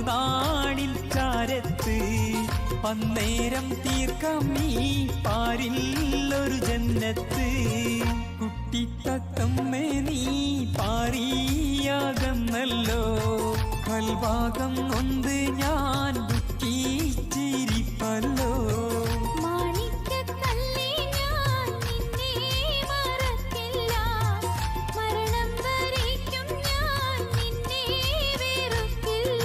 നാളിൽ ചാരത്ത് അന്നേരം തീർക്കാം നീ പാരിൽ ഒരു ജന്നത്ത്. കുട്ടിത്തത്തമ്മേ നീ പാറിയാകന്നല്ലോ, കൽഭാഗം നൊന്ത് ഞാൻ ദുഃഖിച്ചിരിപ്പല്ലോ.